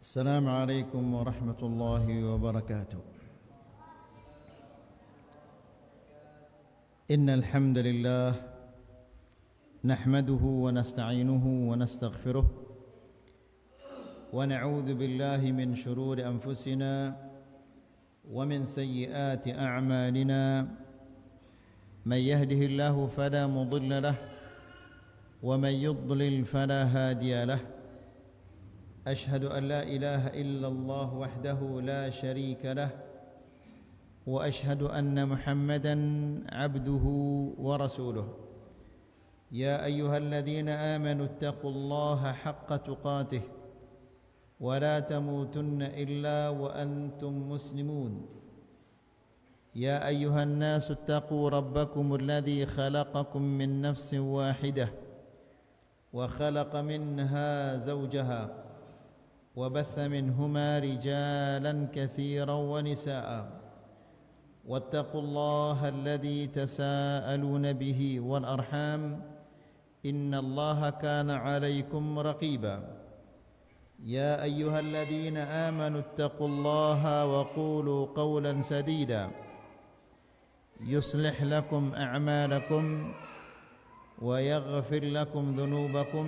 السلام عليكم ورحمة الله وبركاته. إن الحمد لله نحمده ونستعينه ونستغفره ونعوذ بالله من شرور أنفسنا ومن سيئات أعمالنا. من يهده الله فلا مضل له ومن يضلل فلا هادي له. أشهد أن لا إله إلا الله وحده لا شريك له وأشهد أن محمدا عبده ورسوله. يا أيها الذين آمنوا اتقوا الله حق تقاته ولا تموتن إلا وأنتم مسلمون. يا أيها الناس اتقوا ربكم الذي خلقكم من نفس واحدة وخلق منها زوجها وبث منهما رجالا كثيرا ونساء واتقوا الله الذي تساءلون به والأرحام إن الله كان عليكم رقيبا. يا أيها الذين آمنوا اتقوا الله وقولوا قولا سديدا يصلح لكم أعمالكم ويغفر لكم ذنوبكم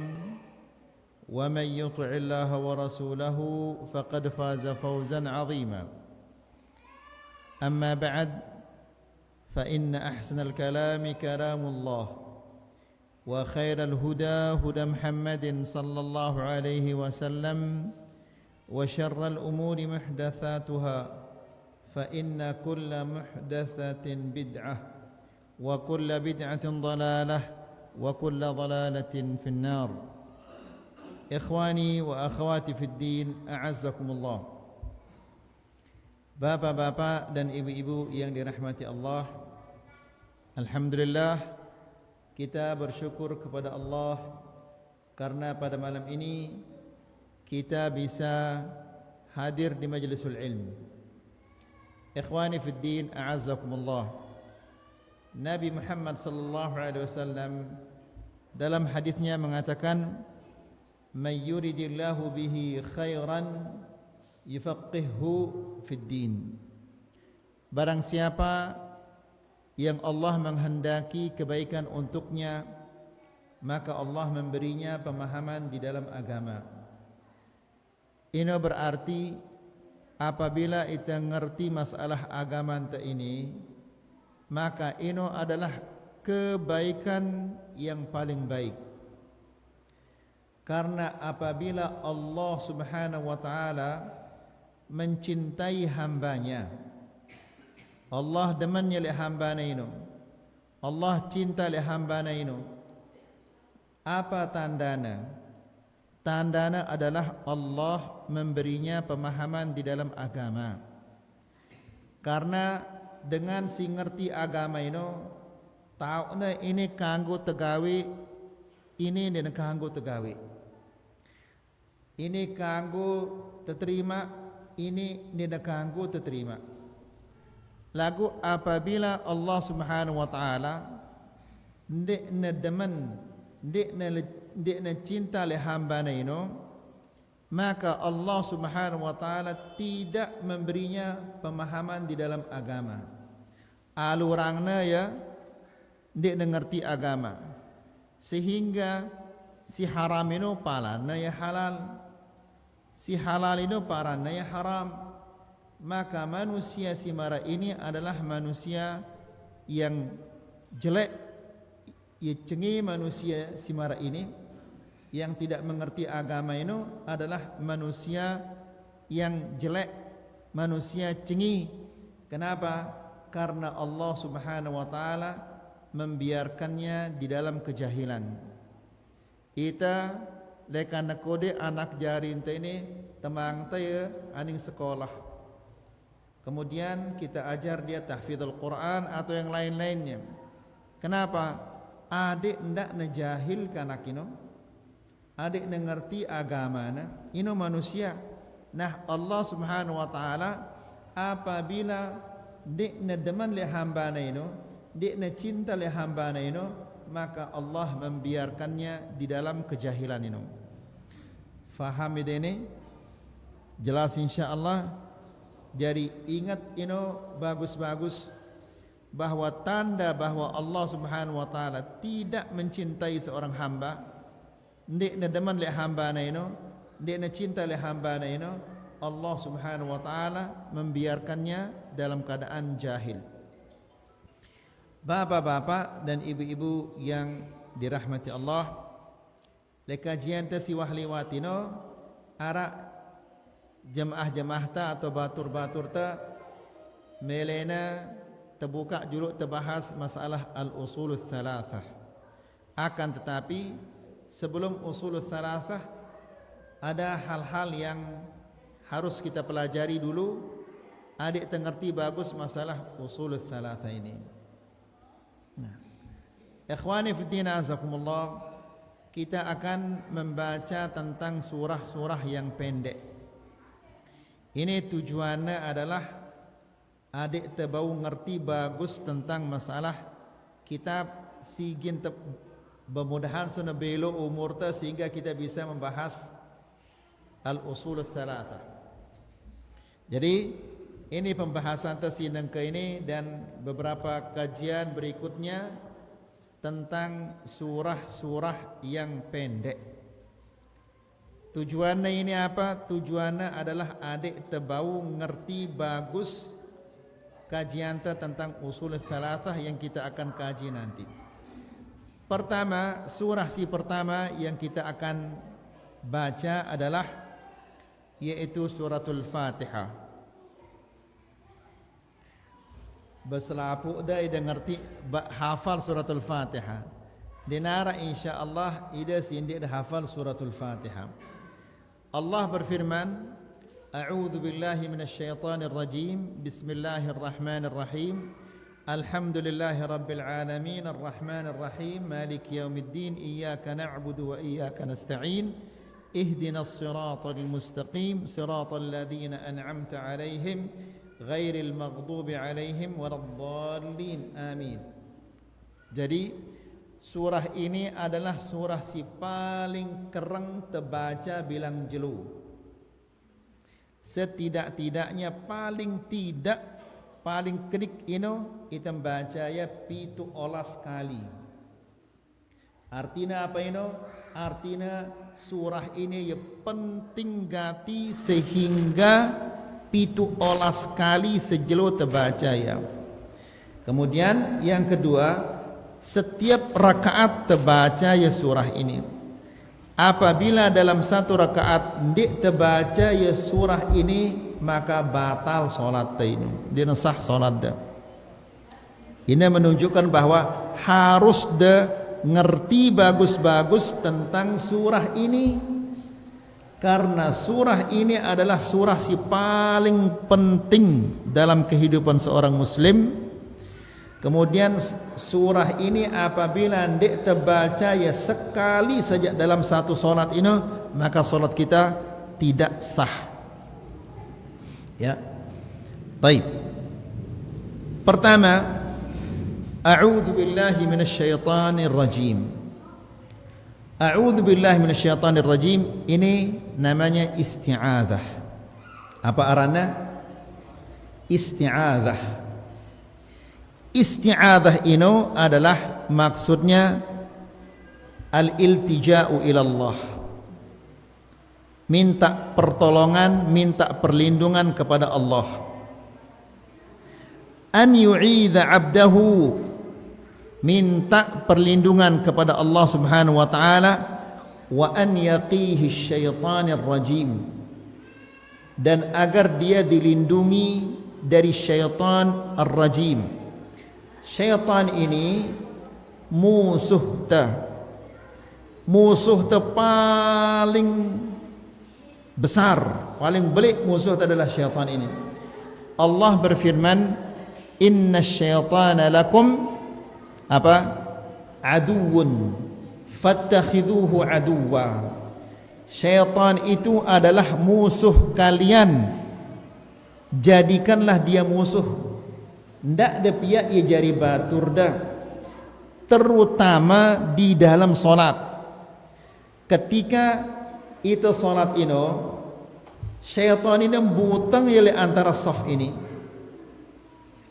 ومن يطع الله ورسوله فقد فاز فوزا عظيما. أما بعد فإن أحسن الكلام كلام الله وخير الهدى هدى محمد صلى الله عليه وسلم وشر الأمور محدثاتها فإن كل محدثة بدعة وكل بدعة ضلالة وكل ضلالة في النار. Ikhwani wa akhwati fid din, a'azzakumullah. Bapak-bapak dan ibu-ibu yang dirahmati Allah, alhamdulillah kita bersyukur kepada Allah karena pada malam ini kita bisa hadir di majlisul ilm. Ikhwani fid din, a'azzakumullah. Nabi Muhammad sallallahu alaihi wasallam dalam hadisnya mengatakan, "Man yuridillahu bihi khairan yufaqqihhu fid din." Barang siapa yang Allah menghendaki kebaikan untuknya, maka Allah memberinya pemahaman di dalam agama. Ini berarti apabila kita ngerti masalah agama ini, maka ini adalah kebaikan yang paling baik. Karena apabila Allah subhanahu wa ta'ala mencintai hambanya, Allah demennya li hambana ini, Allah cinta li hambana ini, apa tandana? Tandana adalah Allah memberinya pemahaman di dalam agama. Karena dengan si ngerti agama ini, tahu ini kanggo tegawe, ini dan kanggo tegawe. Ini kanggo terima, ini tidak kanggo terima. Lagu apabila Allah subhanahu wa ta'ala ndik na demen, ndik na cinta le hamba ini, maka Allah subhanahu wa ta'ala tidak memberinya pemahaman di dalam agama. Alurangna ya ndik ngerti agama, sehingga si haram ini palana ya halal, si halal itu parana ya haram. Maka manusia si mara ini adalah manusia yang jelek. Ya cengi manusia si mara ini yang tidak mengerti agama ini adalah manusia yang jelek, manusia cengi. Kenapa? Karena Allah subhanahu wa ta'ala membiarkannya di dalam kejahilan. Ita lekana kode anak jari ini temang taya aning sekolah. Kemudian kita ajar dia tahfidzul Quran atau yang lain-lainnya. Kenapa? Adik ndak nejahil kanak ino, adik nengerti agama na, ino manusia. Nah Allah subhanahu wa ta'ala apabila dik nedeman le hamba na ino, dik ne cinta le hamba na ino, maka Allah membiarkannya di dalam kejahilan ini. Faham ini? Jelas insya-Allah. Jadi ingat bagus-bagus bahwa tanda bahwa Allah Subhanahu wa taala tidak mencintai seorang hamba, ndik na deman le hamba na ndik na cinta le hamba na Allah Subhanahu wa taala membiarkannya dalam keadaan jahil. Bapak-bapak dan ibu-ibu yang dirahmati Allah, le kajian ta si wahliwatino ara jemaah-jemaah ta atau batur-batur ta melena terbuka juluk terbahas masalah al-usulul thalathah. Akan tetapi sebelum usulul thalathah ada hal-hal yang harus kita pelajari dulu. Adik tengerti bagus masalah usulul thalathah ini. Nah, ikhwani fiddin azakumullah, kita akan membaca tentang surah-surah yang pendek. Ini tujuannya adalah adik terbau ngerti bagus tentang masalah kitab sigin bermudahan sunah belo umur ta sehingga kita bisa membahas al-usul ats-tsalatsah. Jadi ini pembahasan tersinang ke ini dan beberapa kajian berikutnya tentang surah-surah yang pendek. Tujuannya ini apa? Tujuannya adalah adik terbau ngerti bagus kajian tentang usul tsalatsah yang kita akan kaji nanti. Pertama, surah pertama yang kita akan baca adalah yaitu suratul Fatihah. Berselapu dah ida ngerti hafal suratul Fatihah. Dinara insyaallah ida sindik dah hafal suratul Fatihah. Allah berfirman, أعوذ بالله من الشيطان الرجيم بسم الله الرحمن الرحيم الحمد لله رب العالمين الرحمن الرحيم مالك يوم الدين إياك نعبد وإياك نستعين اهدنا الصراط المستقيم صراط الذين أنعمت عليهم غير المغضوب عليهم ولا الضالين آمين. Jadi surah ini adalah surah si paling kereng terbaca bilang jelu. Setidak-tidaknya paling kedik kita baca ya pitu olas kali. Artinya apa Artinya surah ini ya penting gati sehingga pitu olas kali sejelo terbaca ya. Kemudian yang kedua, setiap rakaat terbaca ya surah ini. Apabila dalam satu rakaat ndik terbaca ya surah ini, maka batal solat ini, dia sah solat dah. Ini menunjukkan bahwa harus ngerti bagus-bagus tentang surah ini, karena surah ini adalah surah si paling penting dalam kehidupan seorang muslim. Kemudian surah ini apabila ndik terbaca ya sekali saja dalam satu solat ini, maka solat kita tidak sah. Ya. Baik. Pertama, a'udzu billahi minasyaitonir rajim. A'udzu billahi minasyaitonir rajim ini namanya isti'adzah. Apa arana? Isti'adzah. Isti'adzah ini adalah maksudnya al-iltija'u ilallah, minta pertolongan, minta perlindungan kepada Allah. An yu'idha abdahu, minta perlindungan kepada Allah Subhanahu wa ta'ala. Wa an yaqihi syaitanir rajim, dan agar dia dilindungi dari syaitan ar-rajim. Syaitan ini musuh paling besar, paling belik musuh adalah syaitan ini. Allah berfirman, inna syaitana lakum apa? Aduun fattakhiduhu aduwa. Syaitan itu adalah musuh kalian, jadikanlah dia musuh. Ndak ada pihak ia jari batur dah, terutama di dalam solat. Ketika itu solat ini Syaitan ini butang oleh antara saf ini.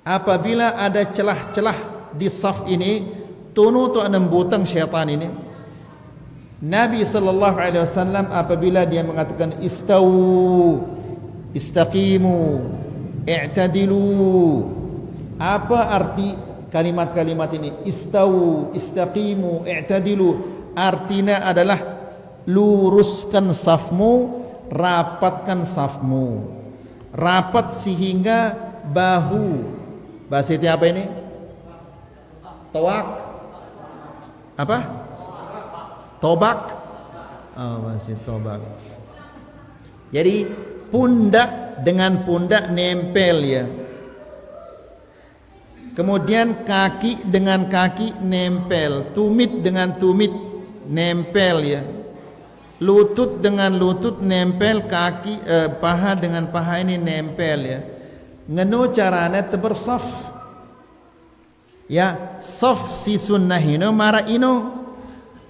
Apabila ada celah-celah di saf ini, tunu tu anam butang syaitan ini. Nabi sallallahu alaihi wasallam apabila dia mengatakan istawu, istaqimu, i'tadilu. Apa arti kalimat-kalimat ini? Istawu, istaqimu, i'tadilu. Artinya adalah luruskan safmu, rapatkan safmu. Rapat sehingga bahu. Bahasa itu apa ini? Tawak. Apa? Tobak. Oh, masih tobak. Jadi pundak dengan pundak nempel ya. Kemudian kaki dengan kaki nempel, tumit dengan tumit nempel ya. Lutut dengan lutut nempel, kaki paha dengan paha ini nempel ya. Ngeno caranya tebersaf. Ya, saf si sunnah ino mara ino.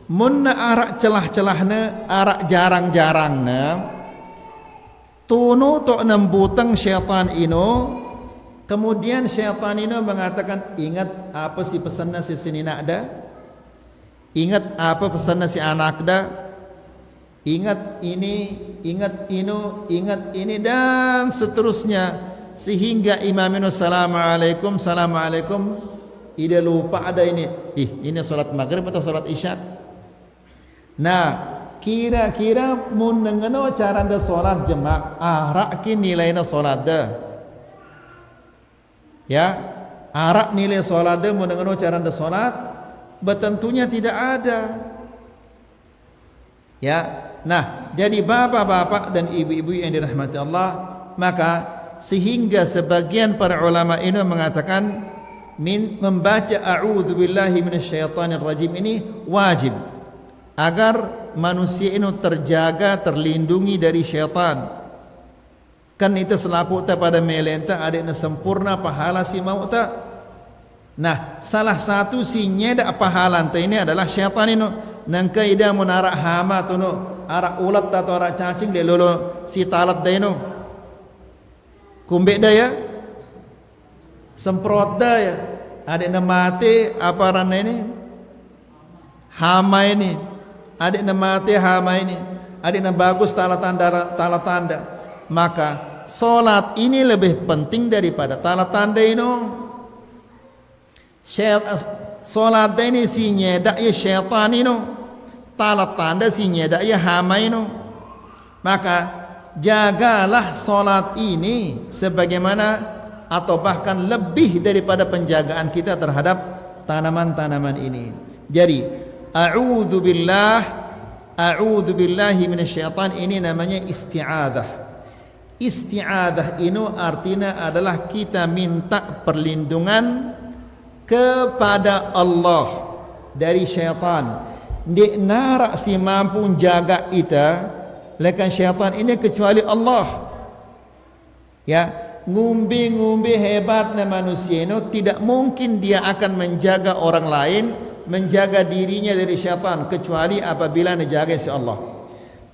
Mun arak celah-celahna, arak jarang-jarangna, tunu tok nembutang syaitan ino. Kemudian syaitan ino mengatakan, ingat apa si pesannya si sini nak ada? Ingat apa pesannya si anak ada? Ingat ini, ingat ino, ingat ini dan seterusnya, sehingga imam ino assalamualaikum, assalamualaikum, ida lupa ada ini. Ini solat maghrib atau solat isya? Nah, kira-kira mun ngeno cara anda solat jemaah, arak ki nilainya solat dah. Ya, arak nilai solat dah mun ngeno cara anda solat, betentunya tidak ada. Ya, nah, jadi bapak-bapak dan ibu-ibu yang dirahmati Allah, maka sehingga sebagian para ulama ini mengatakan membaca a'udzubillahi minasyaitonir rajim ini wajib agar manusia ini terjaga, terlindungi dari syaitan. Kan itu selapu ta pada melenta adiknya sempurna pahala si mau ta. Nah, salah satu si nyeda pahala ini adalah syaitan ini. Nangka ida munarak hama tu no, arak ulat atau arak cacing dia lolo si talat dah no. Kumbek dah ya, semprot dah ya. Adiknya mati apa rana ini? Hama ini. Adiknya mati hama ini, adiknya bagus tanda. Maka solat ini lebih penting daripada tanda ini. Solat ini si nyedak ya syaitan ini, tanda si nyedak ya hama ini. Maka jagalah solat ini sebagaimana atau bahkan lebih daripada penjagaan kita terhadap tanaman-tanaman ini. Jadi a'udzu billahi minasyaitan ini namanya isti'adzah. Isti'adzah ini artinya adalah kita minta perlindungan kepada Allah dari syaitan. Ndik narak si mampu jaga kita lekan syaitan ini kecuali Allah. Ya, ngumbi-ngumbi hebatnya manusia ini tidak mungkin dia akan menjaga orang lain, menjaga dirinya dari syaitan kecuali apabila menjaga si Allah.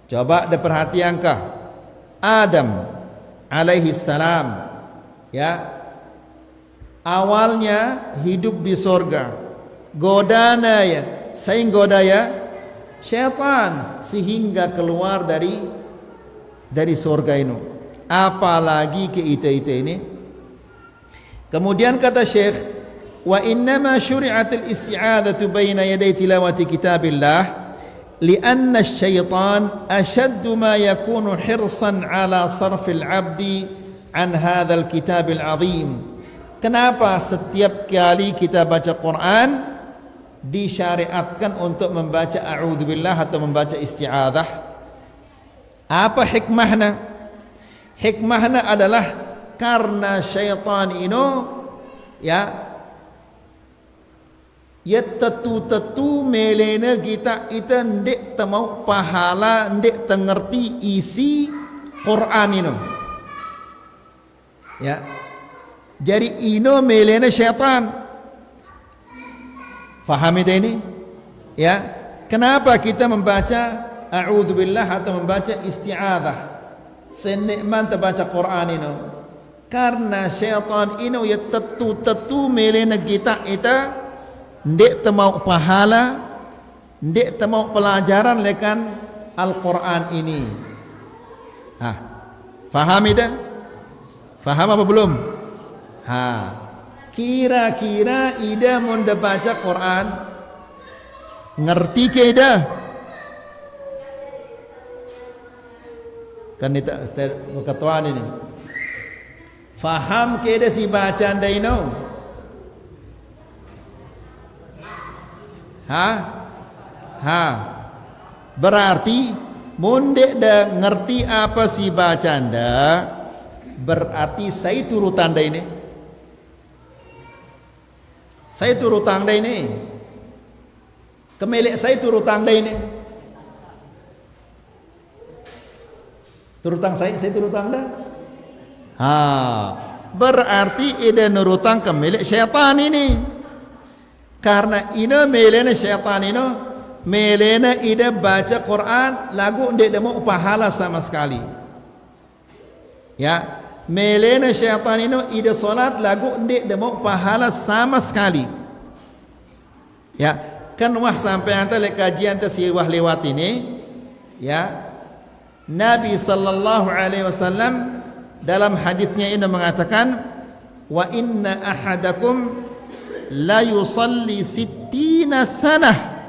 Coba ada perhatiankah Adam alaihi salam, ya, awalnya hidup di sorga, godana ya, saing goda ya syaitan sehingga keluar dari sorga ini. Apalagi ke ita-ita ini. Kemudian kata Syekh, وإنما شرعت الاستعاذة بين يدي تلاوة كتاب الله لأن الشيطان أشد ما يكون حرصا على صرف العبد عن هذا الكتاب العظيم. Kenapa setiap kali kita baca Quran disyariatkan untuk membaca a'udzubillah atau membaca isti'adzah? Apa hikmahnya? Hikmahnya adalah karena syaitan ini ya tetu melena kita ita ndek temau pahala, ndek tengerti isi Quran ini. Ya. Jadi ino melena syaitan. Faham itu ini? Ya. Kenapa kita membaca a'udzubillah atau membaca isti'adzah? senikman terbaca Quran ini karena syaitan ini ya tetu melena kita ita ndek temau pahala ndek temau pelajaran lekan Al-Quran ini. Faham itu? Faham apa belum? Kira-kira ida mau baca Quran ngerti ke ida? Kan kita ketuaan ini faham ke ida si bacaan dah ini? Berarti munde dah ngerti apa si bacaan dah, berarti saya turut tanda ini. Saya turut tanda ini. Kemilik saya turut tanda ini. Turutang saya turut tanda. Berarti ida nurutang kemilik syaitan ini. Karena ina melena syaitan ini, melena ida baca Quran lagu ndek demo pahala sama sekali. Ya, melena syaitan ini ida solat lagu ndek demo pahala sama sekali. Ya, kan wah sampai anta le kajian ta si wah lewat ini, ya. Nabi sallallahu alaihi wasallam dalam hadisnya ini mengatakan, wa inna ahadakum la yusalli sittina sanah.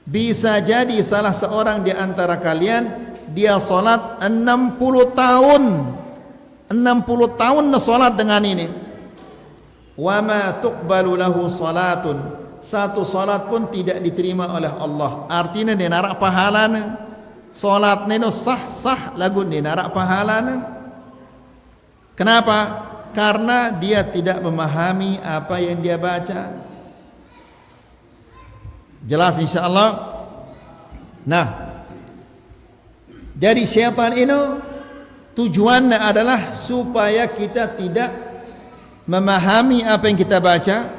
Bisa jadi salah seorang di antara kalian dia salat 60 tahun. 60 tahun salat dengan ini. Wa ma tuqbalu lahu salatun. Satu salat pun tidak diterima oleh Allah. Artinya dia narak pahalana. Salat neno sah lagu dia narak pahalana. Kenapa? Karena dia tidak memahami apa yang dia baca. Jelas insyaallah. Nah, jadi syaitan ini tujuannya adalah supaya kita tidak memahami apa yang kita baca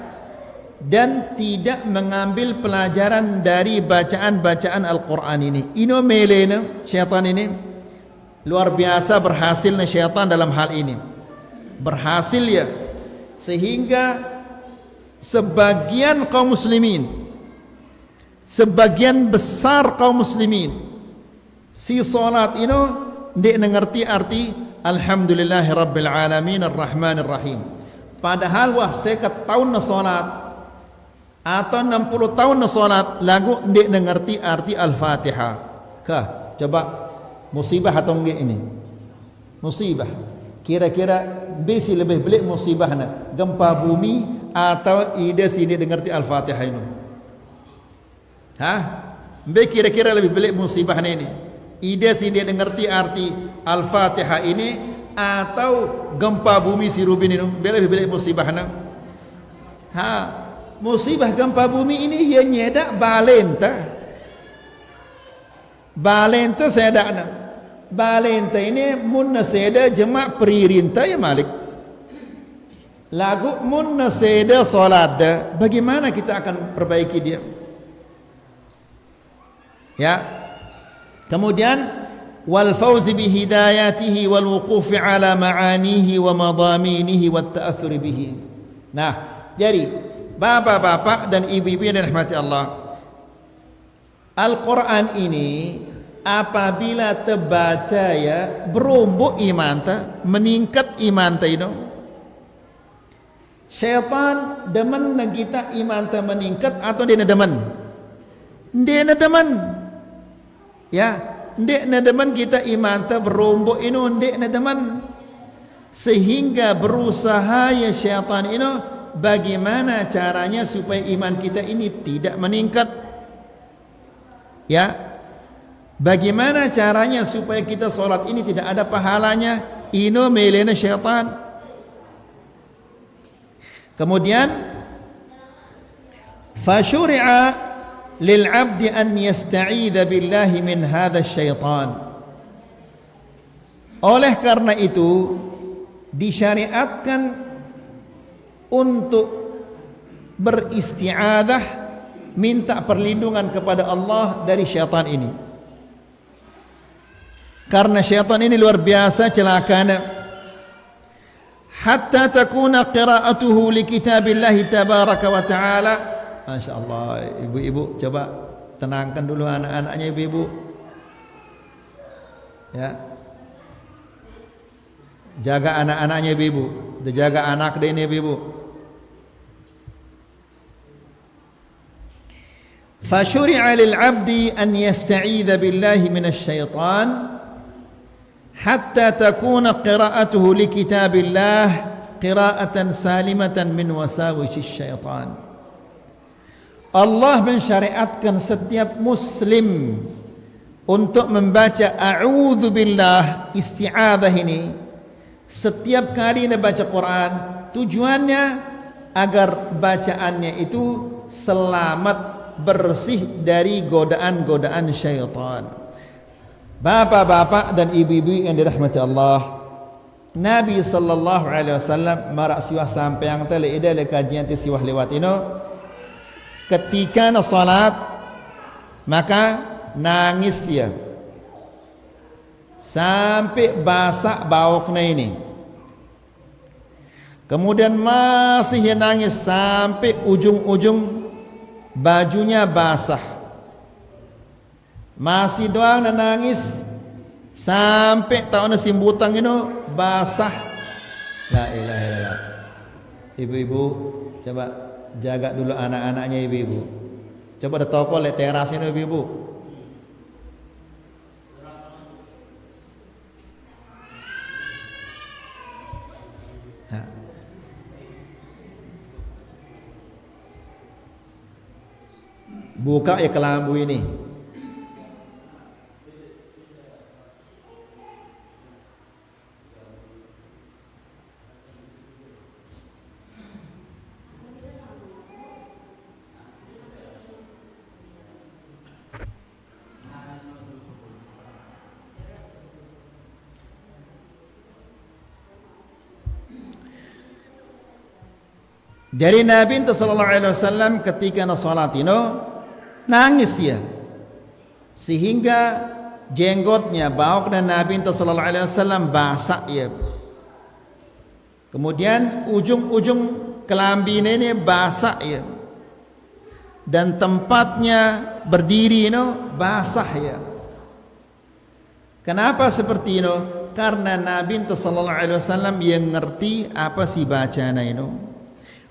dan tidak mengambil pelajaran dari bacaan-bacaan Al-Quran ini. Ini melena syaitan ini luar biasa berhasilnya syaitan dalam hal ini. Berhasil ya, sehingga sebagian kaum muslimin, sebagian besar kaum muslimin si salat ini ndik mengerti arti alhamdulillahirabbil alamin arrahmanir rahim. Padahal wah sekat tahun salat atau 60 tahun salat lagu ndik mengerti arti al-Fatihah. Kah? Coba musibah atau enggak ini? Musibah. Kira-kira besi lebih belik musibahnya gempa bumi atau ide sini dengerti al-Fatihah ini? Be kira-kira lebih belik musibahnya ini? Ide sini dengerti arti al-Fatihah ini atau gempa bumi si rubin ini? Be lebih belik musibahnya? Musibah gempa bumi ini ya nyedak balenta sedakna. Balenta ini munna seda jema' peririnta ya Malik. Lagu munna seda salat dah. Bagaimana kita akan perbaiki dia? Ya. Kemudian wal fawzi bi hidayatihi wal wuqufi ala ma'anihi wa madaminihi wat ta'athur bihi. Nah, jadi bapak-bapak dan ibu-ibu yang dirahmati Allah, Al-Quran ini apabila terbaca ya berumbuk iman ta, meningkat iman ta itu. Syaitan demen na kita iman ta meningkat atau dia demen? Dia demen. Ya, dia demen kita iman ta berumbuk ini, dia demen. Sehingga berusaha ya syaitan ini bagaimana caranya supaya iman kita ini tidak meningkat. Ya. Bagaimana caranya supaya kita solat ini tidak ada pahalanya? Ino melena syaitan. Kemudian fasyuri'a lil 'abdi an yasta'idha billahi min hadha syaitan. Oleh karena itu disyariatkan untuk beristi'adah, minta perlindungan kepada Allah dari syaitan ini. Karena syaitan ini luar biasa celakanya. Hatta takuna qira'atuhu li kitabillahi tabaraka wa ta'ala. Masya Allah, ibu-ibu coba tenangkan dulu anak-anaknya ibu-ibu. Ya. Jaga anak-anaknya ibu-ibu. Jaga anak dia ini ibu-ibu. Fasyuri'a lil 'abdi an yasta'idza billahi minasy syaitan hatta takuna qira'atuhu li kitabillah qira'atan salimatan min wasawisyisy syaitan. Allah mensyariatkan setiap muslim untuk membaca a'udzu billah, isti'adzah ini setiap kali dia baca Quran, tujuannya agar bacaannya itu selamat, bersih dari godaan-godaan syaitan. Bapak-bapak dan ibu-ibu yang dirahmati Allah, Nabi sallallahu alaihi wasallam marak siwah sampai yang tele ida le kajian ti siwah lewat ino, ketika na salat maka nangis ya sampai basah baoknya ini, kemudian masih ya nangis sampai ujung-ujung bajunya basah, masih doang dan nangis sampai tahun simbutang itu basah. La ilaha illallah. Ibu-ibu coba jaga dulu anak-anaknya ibu-ibu. Coba ada toko le teras ini ibu-ibu. Buka ya kelambu ini. Jadi Nabi sallallahu alaihi wasallam ketika salat itu nangis ya, sehingga jenggotnya baok dan Nabi sallallahu alaihi wasallam basah ya. Kemudian ujung-ujung kelambi ini basah ya, dan tempatnya berdiri ini basah ya. Kenapa seperti itu? Karena Nabi sallallahu alaihi wasallam yang ngerti apa sih bacaan itu.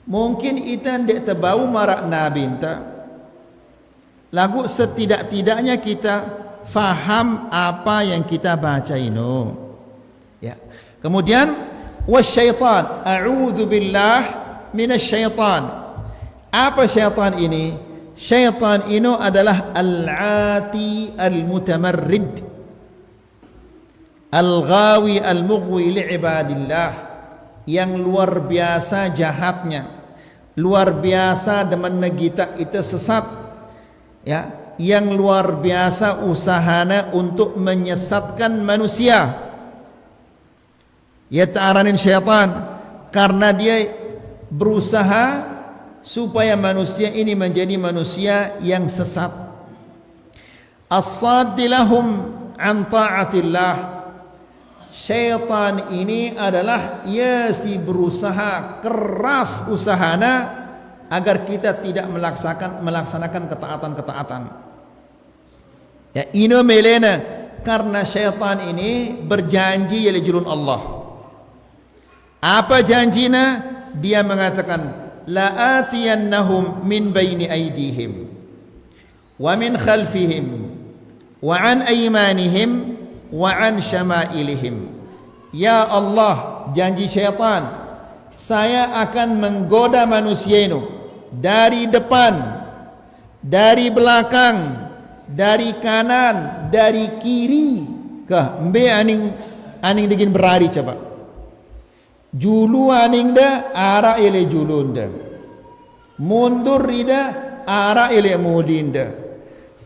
Mungkin itu tidak terbau marak Nabi lagu setidak-tidaknya kita faham apa yang kita baca ini ya. Kemudian wasyaitan, a'udzu billah minasy syaitan. Apa syaitan ini? Syaitan ini adalah al-ati al-mutamarrid, al-ghawi al-mughwi li'ibadillah, yang luar biasa jahatnya, luar biasa demen kita itu sesat ya, yang luar biasa usahanya untuk menyesatkan manusia. Ya ta'aranin syaitan, karena dia berusaha supaya manusia ini menjadi manusia yang sesat. As-saddi lahum an ta'atillah. Syaitan ini adalah ia si berusaha keras usahana agar kita tidak melaksanakan ketaatan-ketaatan. Ya, ini melena karena syaitan ini berjanji ya lejurun Allah. Apa janjinya? Dia mengatakan la atiyannahum min baini aydihim wa min khalfihim wa an aymanihim wa an syama'ilihim. Ya Allah, janji syaitan, saya akan menggoda manusia ini dari depan, dari belakang, dari kanan, dari kiri. Kah mbe aning digin berari coba. Julu aning da ara ele julun da. Mundur ida ara ele mudin da.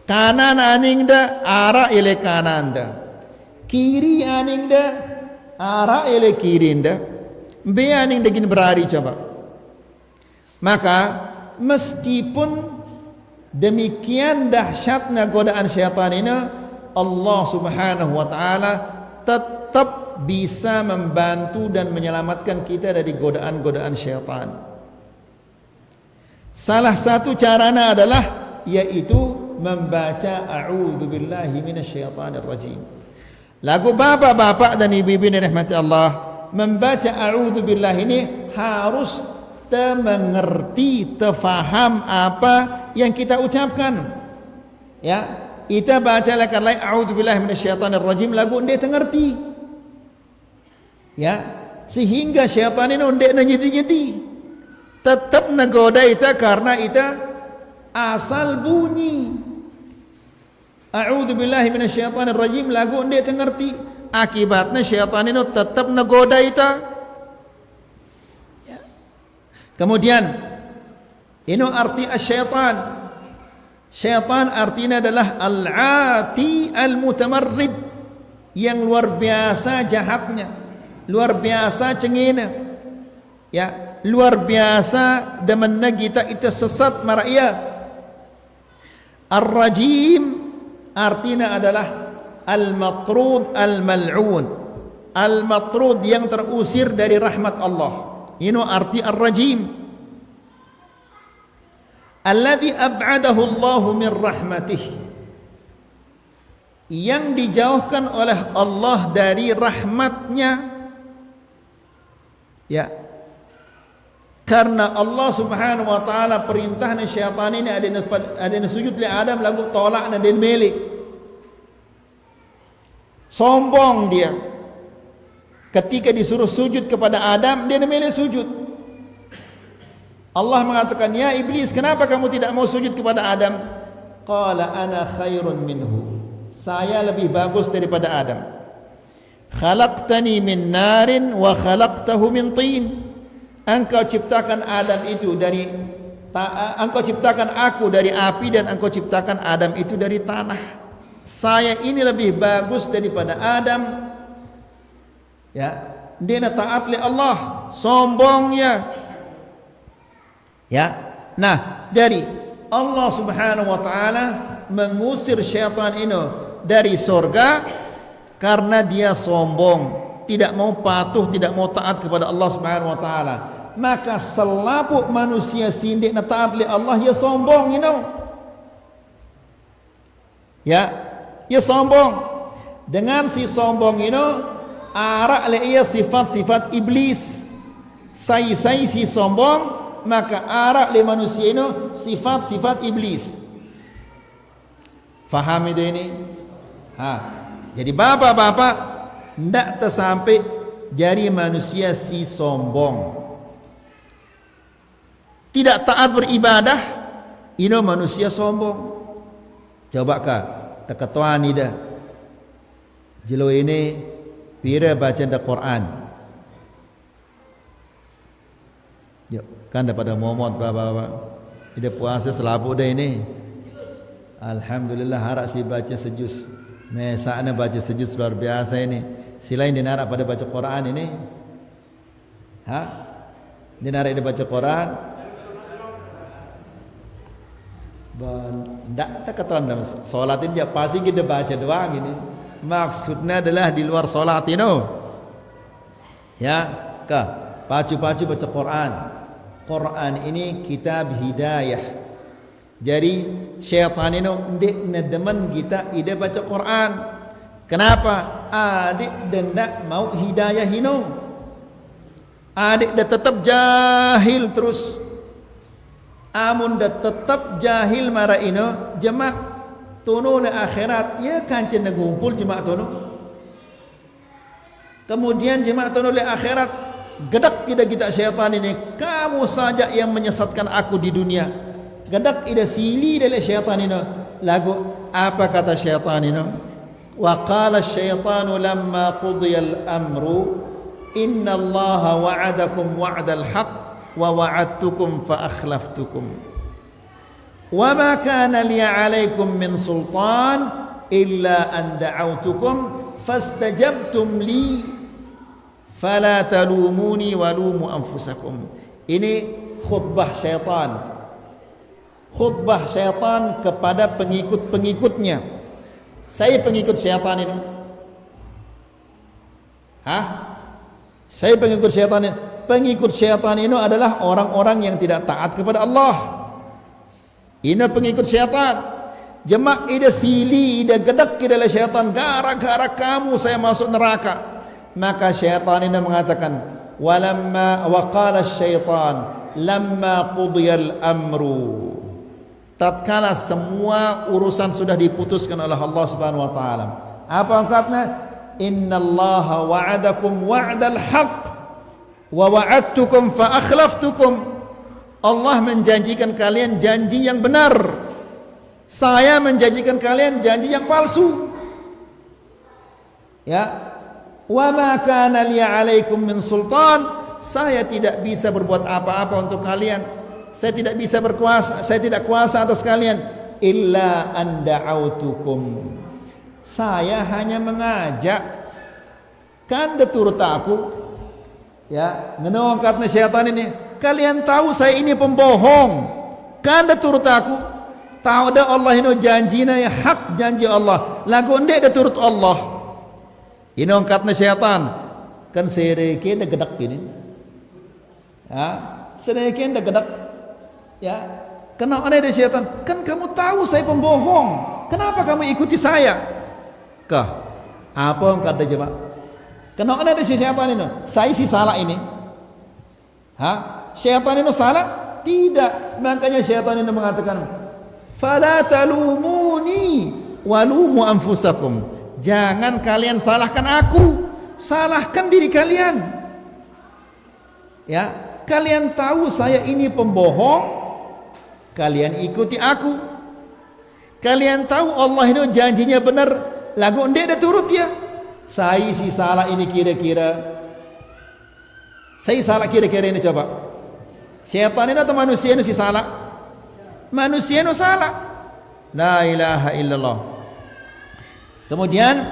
Kanan aning da ara ele kanan da. Kiri aning da ara ele kirin da. Mbe aning digin berari coba. Maka meskipun demikian dahsyatnya godaan syaitan ini, Allah Subhanahu wa taala tetap bisa membantu dan menyelamatkan kita dari godaan-godaan syaitan. Salah satu caranya adalah yaitu membaca a'udzubillahi minasyaitonir rajim. Lagu bapak-bapak dan ibu-ibu yang dirahmati Allah, membaca a'udzubillah ini harus mengerti, terfaham apa yang kita ucapkan. Ya, kita baca lakan lain a'udzubillahi minasyaitonir rajim, lagu ndek tengerti. Ya, sehingga syaitan ini ndek nyeti-nyeti. Tetap nagoda ita karena ita asal bunyi a'udzubillahi minasyaitonir rajim, lagu ndek tengerti. Akibatnya syaitan ini tetap nagoda ita. Ya. Kemudian ini arti syaitan. Syaitan artinya adalah al-ati al-mutamarrid, yang luar biasa jahatnya, luar biasa cengena, ya, luar biasa demenna kita itu sesat maraya. Ar-rajim artinya adalah al-matrud al-mal'un, al-matrud yang terusir dari rahmat Allah. Ini arti ar-rajim, alladzi ab'adahu Allah min rahmatih, yang dijauhkan oleh Allah dari rahmatnya. Ya, karena Allah Subhanahu wa taala perintahnya syaitan ini ada sujud li Adam, lagu tolak dan melik. Sombong dia. Ketika disuruh sujud kepada Adam, dia melik sujud. Allah mengatakan, ya iblis, kenapa kamu tidak mau sujud kepada Adam? Qala ana khairun minhu, saya lebih bagus daripada Adam. Khalaqtani min narin wa khalaqtahu min tin. Engkau ciptakan Adam itu dari engkau ciptakan aku dari api, dan engkau ciptakan Adam itu dari tanah. Saya ini lebih bagus daripada Adam. Ya, dia taat li Allah, sombongnya. Ya, nah, dari Allah Subhanahu wa taala mengusir syaitan ini dari surga karena dia sombong, tidak mau patuh, tidak mau taat kepada Allah Subhanahu wa taala. Maka selaput manusia sindik na taat li Allah, ya sombong, ya, ya sombong. Dengan si sombong ini arak le ia sifat-sifat iblis. Sai si sombong, maka arak le manusia ini sifat-sifat iblis. Faham ini? Jadi bapak-bapak tidak tersampai jadi manusia si sombong, tidak taat beribadah, ini manusia sombong. Coba kah terketuan ini dah jelo ini pira baca Quran. Yuk, kan daripada momot bapak-bapak. Kita puasa selaput dah ini. Alhamdulillah harap si baca sejus. Mesaknya baca sejus luar biasa ini. Selain dia narak pada baca Quran ini. Dia narak dia baca Quran. Tak ketahuan dalam solat ini pasti kita baca doang ini. Maksudnya adalah di luar solat ini. Ya, kah? Pacu-pacu baca Quran. Quran ini kitab hidayah. Jadi syaitan ini ndik nedemen kita ide baca Quran. Kenapa? Adik dendak mau hidayah ini. Adik dah tetap jahil terus. Amun dah tetap jahil mara ini, jemaah tono le akhirat ya kancen ngumpul jemaah tono. Kemudian jemaah tono le akhirat gedak kita syaitan ini, kamu saja yang menyesatkan aku di dunia. Gedak ida sili dari syaitan ini. Lagu apa kata syaitan ini? Wa qala asyaitanu lamma qudiya al-amru inna allaha wa'adakum wa'dal haqq wa wa'adtukum fa akhlaftukum wa ma kana li 'alaykum min sultan illa an da'awtukum fastajabtum li fala talumuni wa lumu anfusakum. Ini khutbah syaitan. Khutbah syaitan kepada pengikut-pengikutnya. Saya pengikut syaitan ini. Saya pengikut syaitan ini. Pengikut syaitan ini adalah orang-orang yang tidak taat kepada Allah. Ini pengikut syaitan. Jemaah ida sili, ida gedak ida syaitan. Gara-gara kamu saya masuk neraka. Maka syaitan ini mengatakan, walamma waqala syaitan lamma qudiyal amru. Tatkala semua urusan sudah diputuskan oleh Allah Subhanahu wa taala. Apa angkatnya? Innallaha wa'adakum wa'dal haqq wa wa'adtukum fa akhlaftukum. Allah menjanjikan kalian janji yang benar. Saya menjanjikan kalian janji yang palsu. Ya. Wa ma kana li 'alaikum min sultan. Saya tidak bisa berbuat apa-apa untuk kalian. Saya tidak bisa berkuasa, saya tidak kuasa atas kalian. Illa an da'autukum. Saya hanya mengajak. Kan turut aku. Ya, menong katna syaitan ini. Kalian tahu saya ini pembohong. Kan turut aku. Tahu dah Allah ini janjina ya hak janji Allah. Lagu ndek dah turut Allah. Ini katna syaitan. Kan sereke dah gedak ini. Ya, sereke dah gedak. Ya, kenapa ada syaitan? Kan kamu tahu saya pembohong. Kenapa kamu ikuti saya? Kah? Apa yang kata jemaah? Kenapa ada syaitan ini? Saya si salah ini. Syaitan ini salah? Tidak. Makanya syaitan ini mengatakan, "Fala talumuni walumu anfusakum." Jangan kalian salahkan aku, salahkan diri kalian. Ya, kalian tahu saya ini pembohong. Kalian ikuti aku. Kalian tahu Allah itu janjinya benar. Lagu ndek dah turut ya. Saya si salah ini kira-kira. Saya salah kira-kira ini coba. Syaitan ini atau manusia ini si salah? Manusia ini salah. La ilaha illallah. Kemudian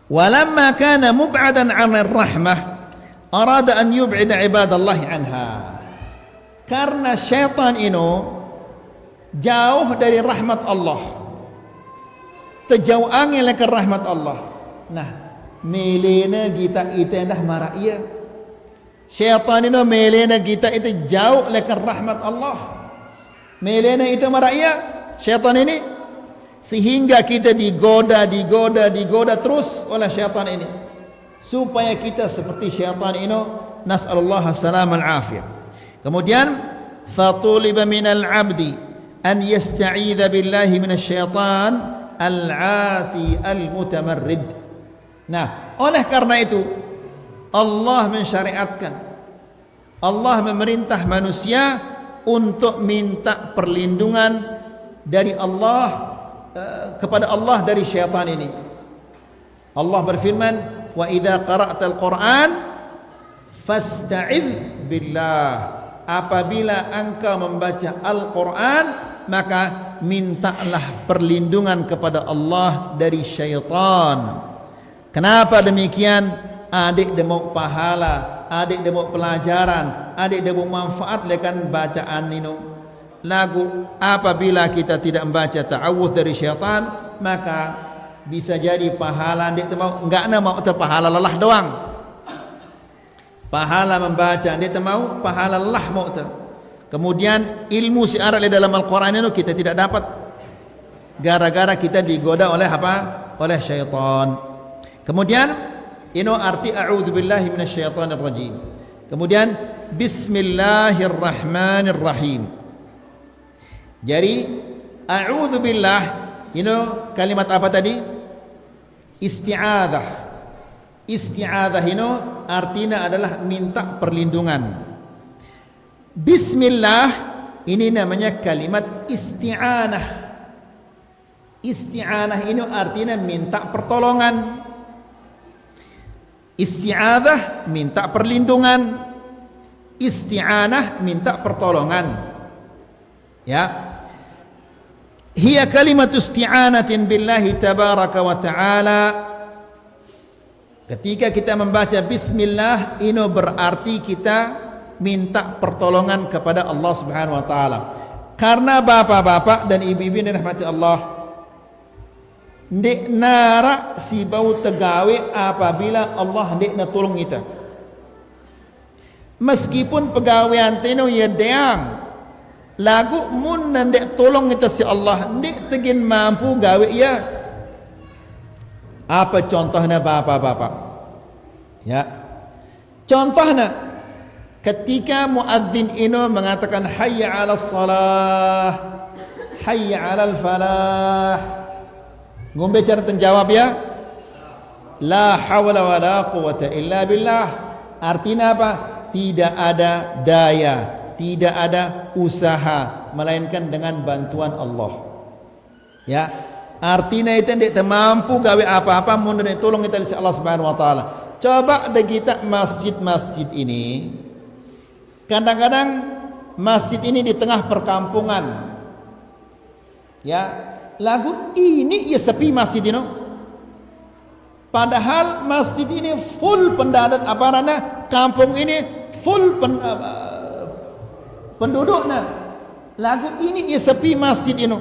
walamma kana mub'adan 'anil rahmah arada an yub'ida ibadallahi anha. Karena syaitan ini jauh dari rahmat Allah, terjauh angin ke rahmat Allah. Nah, melena kita itu dah marah ia. Syaitan ini melena kita itu jauh ke rahmat Allah. Melena itu marah ia. Syaitan ini sehingga kita digoda terus oleh syaitan ini, supaya kita seperti syaitan ini. Nas'alullah as-salam al-afiyah. Kemudian fatuliba minal abdi an yasta'idha billahi minasyaitan al-ati al-mutamarrid. Nah, oleh karena itu Allah mensyariatkan, Allah memerintah manusia untuk minta perlindungan dari Allah kepada Allah dari syaitan ini. Allah berfirman, wa idza qara'tal Qur'an fasta'idz billah. Apabila engkau membaca Al-Quran, maka mintalah perlindungan kepada Allah dari syaitan. Kenapa demikian? Adik dia mau pahala, adik dia mau pelajaran, adik dia mau manfaat dengan bacaan ini. Lagu apabila kita tidak membaca ta'awudz dari syaitan, maka bisa jadi pahala adik dia mau enggak mau pahala lelah doang. Pahala membaca dia mau pahala lelah mau tu. Kemudian ilmu syiar di dalam Al-Quran itu kita tidak dapat gara-gara kita digoda oleh apa? Oleh syaitan. Kemudian ini arti a'udzubillahi minasyaitonir rajim. Kemudian bismillahirrahmanirrahim. Jadi a'udzubillah ini kalimat apa tadi? Isti'adzah. Isti'adzah ini artinya adalah minta perlindungan. Bismillah ini namanya kalimat isti'anah. Isti'anah ini artinya minta pertolongan. Isti'adzah minta perlindungan. Isti'anah minta pertolongan. Ya. Hiya kalimatu isti'anatin billahi tabaraka wa ta'ala. Ketika kita membaca bismillah, ini berarti kita minta pertolongan kepada Allah Subhanahu wa taala. Karena bapak-bapak dan ibu-ibu yang dirahmati Allah, ndik nara si bau tegawe apabila Allah ndik na tolong kita. Meskipun pegawaian teno ya deang, lagu mun ndik tolong kita si Allah, ndik tegin mampu gawe ya. Apa contohnya bapak-bapak? Ya, contohnya ketika muadzin ini mengatakan hayya 'alas salah, hayya 'alal falah, ngombe cara menjawab ya, la hawla wala quwata illa billah. Artinya apa? Tidak ada daya, tidak ada usaha melainkan dengan bantuan Allah. Ya, artinya itu tidak mampu gawe apa-apa mun tolong kita dari Allah Subhanahu wa taala. Coba deh kita masjid-masjid ini, kadang-kadang masjid ini di tengah perkampungan, ya, lagu ini ya sepi masjid ini. Padahal masjid ini full pendadat aparana, kampung ini full penduduknya. Lagu ini ya sepi masjid ini.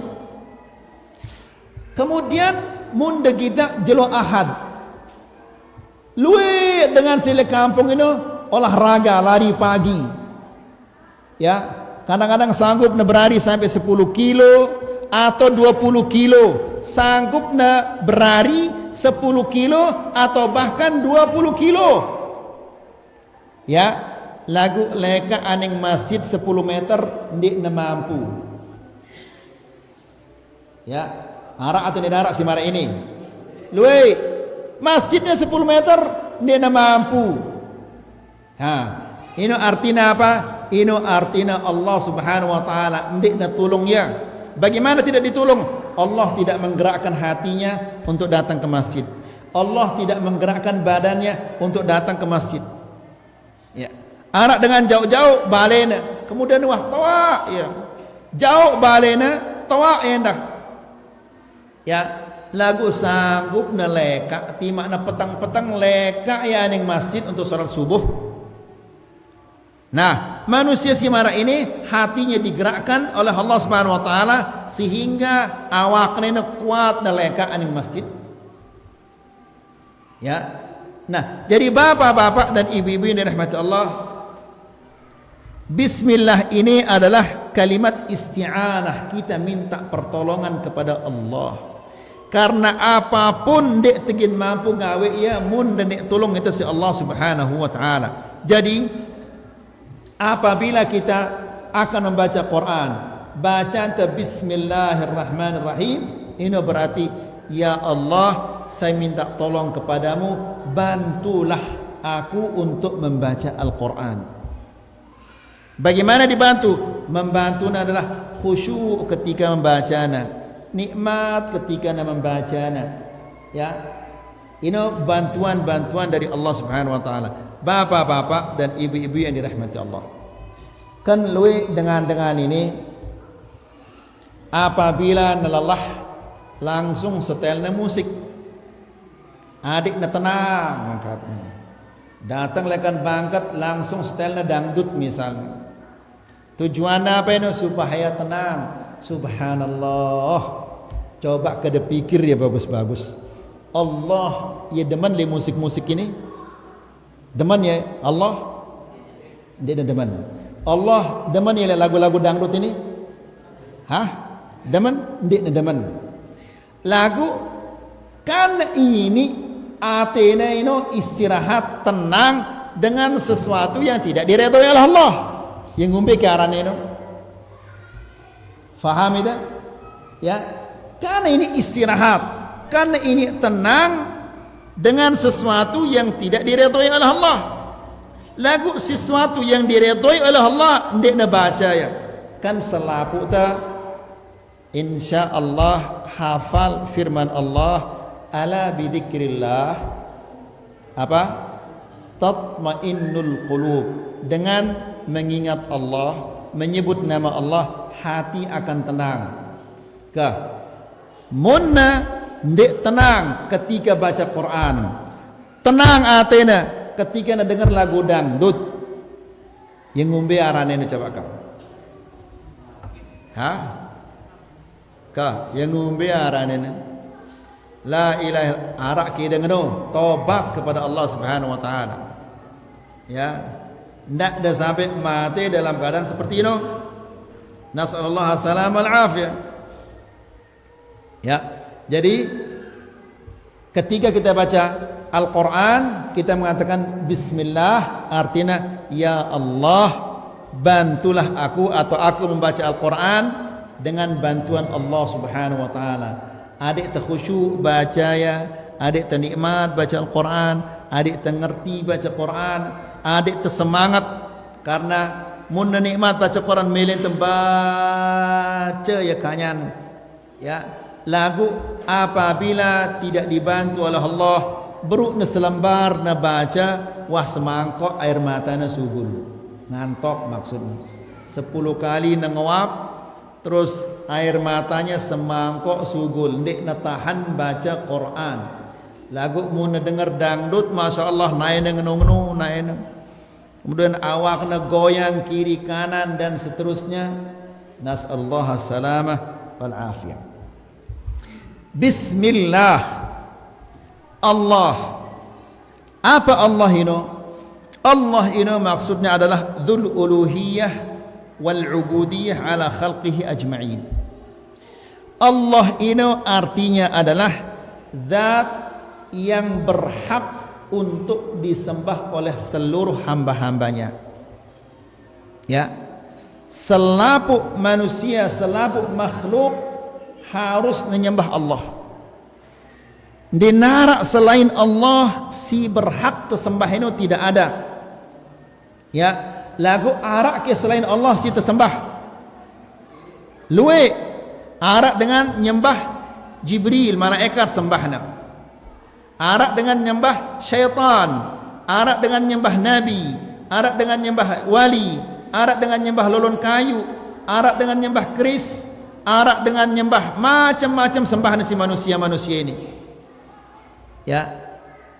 Kemudian munda kita jelo ahad, luwe dengan sile kampung ini olahraga lari pagi. Ya, kadang-kadang sanggup berlari sampai 10 kilo atau 20 kilo, sanggup berlari 10 kilo atau bahkan 20 kilo. Ya, lagu leka aning masjid 10 meter ndik na mampu. Ya, arak atau nedarak si mara ini. Luwe, masjidnya 10 meter ndik na mampu. Ini artinya apa? Ini artinya Allah Subhanahu wa taala ndik na tolong ya. Bagaimana tidak ditolong? Allah tidak menggerakkan hatinya untuk datang ke masjid. Allah tidak menggerakkan badannya untuk datang ke masjid. Ya. Arak dengan jauh-jauh balena, kemudian wah tawa ya. Jauh balena, tawa endah. Ya, lagu sanggup na leka, timak na petang-petang leka ya ning masjid untuk salat subuh. Nah, manusia si mara ini hatinya digerakkan oleh Allah Subhanahu wa taala sehingga awaknya kuat naleka aning masjid. Ya. Nah, jadi bapak-bapak dan ibu-ibu yang dirahmati Allah, bismillah ini adalah kalimat isti'anah, kita minta pertolongan kepada Allah. Karena apapun dek tegin mampu gawe ya mun dan dek tolong itu si Allah Subhanahu wa taala. Jadi apabila kita akan membaca Quran, bacaan bismillahirrahmanirrahim, ini berarti ya Allah, saya minta tolong kepadamu, bantulah aku untuk membaca Al-Quran. Bagaimana dibantu? Membantu adalah khusyuk ketika membacanya, nikmat ketika membacanya. Ya, ini bantuan-bantuan dari Allah Subhanahu wa taala. Bapak-bapak dan ibu-ibu yang dirahmati Allah, kan luwe dengan ini apabila nelalah langsung setelnya musik, adik na tenang angkatnya, datang lekan bangkat langsung setelnya dangdut misalnya. Tujuannya apa ini? Supaya tenang. Subhanallah, coba kada pikir ya bagus-bagus. Allah ya demen le musik-musik ini, demen ya Allah, dia demen. Allah demen ya lagu-lagu dangdut ini, demen, dia demen. Lagu kan ini atena ini istirahat tenang dengan sesuatu yang tidak diridhoi oleh Allah, yang ngumbe ke arane ini. Faham itu? Ya, karena ini istirahat, karena ini tenang dengan sesuatu yang tidak diridhoi oleh Allah. Lagu sesuatu yang diridhoi oleh Allah ndak baca ya. Kan selapu ta insyaallah hafal firman Allah, ala bidzikrillah apa? Tatmainnul qulub. Dengan mengingat Allah, menyebut nama Allah, hati akan tenang. Munna ndek tenang ketika baca Quran, tenang atena ketika na dengar lagu dangdut, yang ngumbe arane coba kau. Ha? Ka yang ngumbe arane la ilaha arak kita ngeno tobat kepada Allah Subhanahu wa taala. Ya, ndak dah sampai mati dalam keadaan seperti itu. Nasallallahu alaihi wal afiyah. Ya. Jadi ketika kita baca Al-Qur'an, kita mengatakan bismillah, artinya ya Allah, bantulah aku atau aku membaca Al-Qur'an dengan bantuan Allah Subhanahu wa taala. Adik terkhusyuk baca ya, adik ternikmat baca Al-Quran, adik tengerti baca Quran, adik tersemangat karena mun nikmat baca Quran melin tembaca ya kanyan. Ya, lagu apabila tidak dibantu oleh Allah, beruk na selembar na baca, wah semangkok air matanya sugul. Ngantok maksudnya. 10 kali nangawap, terus air matanya semangkok sugul, ndik natahan baca Quran. Lagu mu dengar dangdut, masya Allah naik ngenu naik. Kemudian awakna goyang kiri kanan dan seterusnya. Nasallahu salamah wal afiyah. Bismillah. Allah. Apa Allah ini? Allah ini maksudnya adalah dzul uluhiyah wal-ubudiyah ala khalqihi ajma'in. Allah ini artinya adalah zat yang berhak untuk disembah oleh seluruh hamba-hambanya. Ya, selaput manusia, selaput makhluk harus menyembah Allah. Dinarak selain Allah si berhak tersembah itu tidak ada. Ya, lagu arak ke selain Allah si tersembah. Luwe arak dengan nyembah Jibril malaikat sembahna. Arak dengan nyembah syaitan, arak dengan nyembah nabi, arak dengan nyembah wali, arak dengan nyembah lolon kayu, arak dengan nyembah keris, arak dengan nyembah macam-macam sembahna si manusia-manusia ini. Ya,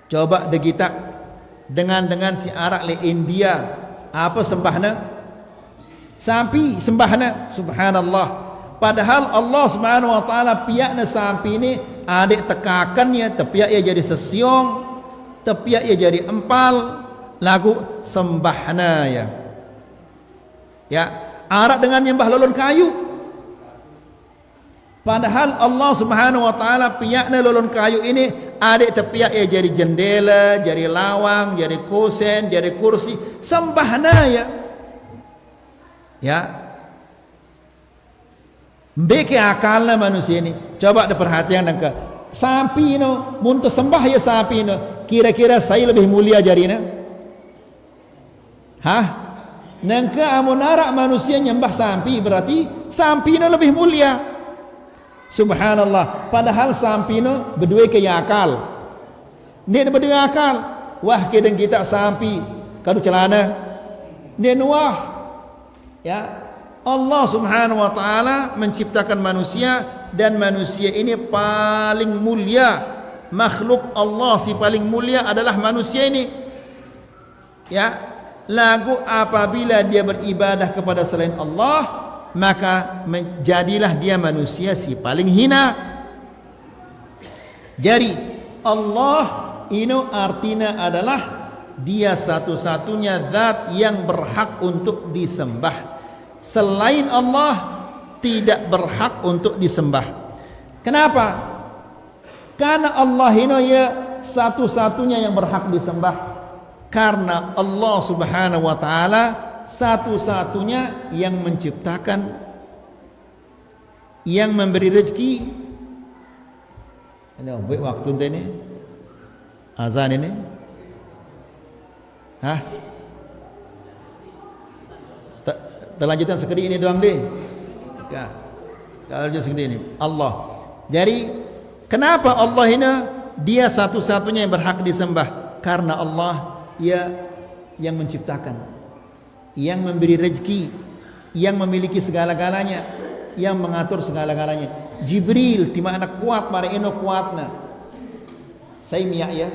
coba de kita dengan si arak le India, apa sembahna? Sapi sembahna, subhanallah. Padahal Allah Subhanahu wa taala piakna sapi ini adik tekakannya, tepiak ia jadi sesiong, tepiak ia jadi empal, lagu sembahna ya. Ya, arak dengan nyembah lolon kayu. Padahal Allah Subhanahu wa taala piakna lolon kayu ini adik tepiak ia jadi jendela, jadi lawang, jadi kusen, jadi kursi, sembahna ya. Ya. Beke akalna manusia ini. Coba diperhatikan nangka. Sapi no, muntah sembah ya sapi no. Kira-kira saya lebih mulia jarina? Hah? Nangka amunara manusia nyembah sapi berarti sapi no lebih mulia. Subhanallah. Padahal sapi no berdua kaya akal. Dia berdua akal. Wah kedeng kita sapi kadu celana. Dia nuah. Ya. Allah Subhanahu wa taala menciptakan manusia dan manusia ini paling mulia. Makhluk Allah si paling mulia adalah manusia ini. Ya, lagu apabila dia beribadah kepada selain Allah, maka menjadilah dia manusia si paling hina. Jadi Allah ini artinya adalah dia satu-satunya zat yang berhak untuk disembah. Selain Allah tidak berhak untuk disembah. Kenapa? Karena Allah ini ya satu-satunya yang berhak disembah. Karena Allah Subhanahu wa taala satu-satunya yang menciptakan, yang memberi rezeki. Ini buat waktu ini azan ini. Hah? Terlanjutan sekali ini doang deh. Kalau lanjut sekali ini Allah. Jadi kenapa Allah ini dia satu-satunya yang berhak disembah? Karena Allah ya yang menciptakan, yang memberi rezeki, yang memiliki segala-galanya, yang mengatur segala-galanya. Jibril ti mana kuat mari eno kuatna. Saya miyak ya.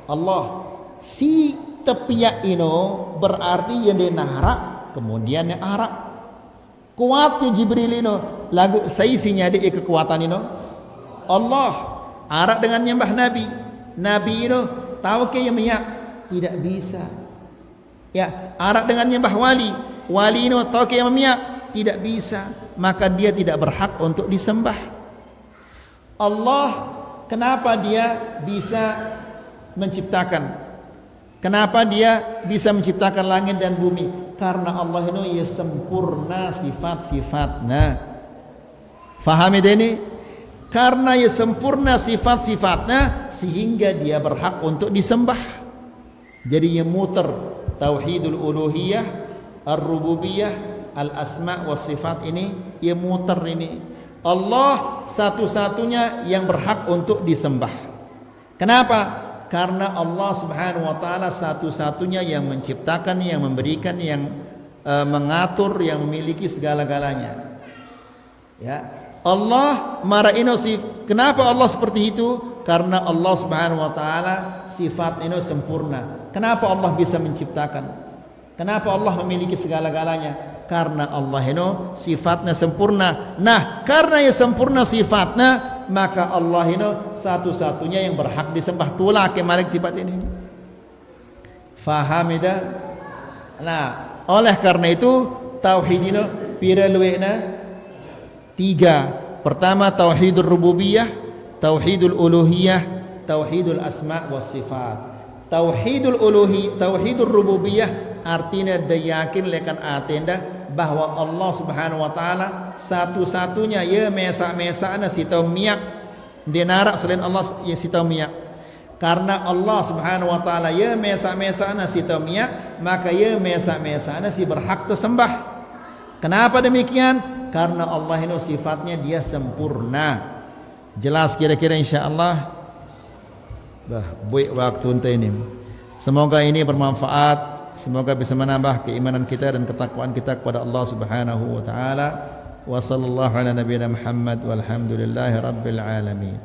Allah si tepiak ino berarti yang dia narak kemudian yang arak. Kuatnya Jibril ini lagu saisinya ada kekuatan ini Allah arak dengan nyembah Nabi. Nabi ini tahu ke yang miyak tidak bisa. Ya, arak dengan nyembah wali. Wali ini tahu ke yang miyak tidak bisa. Maka dia tidak berhak untuk disembah. Allah kenapa dia bisa menciptakan? Kenapa dia bisa menciptakan langit dan bumi? Karena Allah ini ya sempurna sifat-sifatnya. Faham ini? Karena ya sempurna sifat-sifatnya sehingga dia berhak untuk disembah. Jadi ya muter tauhidul uluhiyah, ar-rububiyah, al-asma' wa sifat ini ya muter ini. Allah satu-satunya yang berhak untuk disembah. Kenapa? Karena Allah Subhanahu wa taala satu-satunya yang menciptakan, yang memberikan, yang mengatur, yang memiliki segala-galanya. Ya. Allah mara'inosif. Kenapa Allah seperti itu? Karena Allah Subhanahu wa taala sifat ini sempurna. Kenapa Allah bisa menciptakan? Kenapa Allah memiliki segala-galanya? Karena Allah ini sifatnya sempurna. Nah, karena ya sempurna sifatnya, maka Allah ini satu-satunya yang berhak disembah. Tulah ke malik tibat ini. Faham ida? Nah, oleh karena itu tauhid ini pira luwena 3. Pertama tauhidul rububiyah, tauhidul uluhiyah, tauhidul asma' was sifat. Tauhidul uluhi, tauhidul rububiyah artinya dayakin lekan atenda bahwa Allah Subhanahu wa taala satu-satunya ya mesa-mesana sitau miyak dinarak selain Allah ya sitau miyak. Karena Allah Subhanahu wa taala ya mesa-mesana sitau miyak, maka ya mesa-mesana si berhak tersembah. Kenapa demikian? Karena Allah ini sifatnya dia sempurna. Jelas kira-kira insyaallah. Baik waktu untuk ini. Semoga ini bermanfaat. Semoga bisa menambah keimanan kita dan ketakwaan kita kepada Allah Subhanahu wa taala. Wa sallallahu ala nabiyina Muhammad walhamdulillahi rabbil alamin.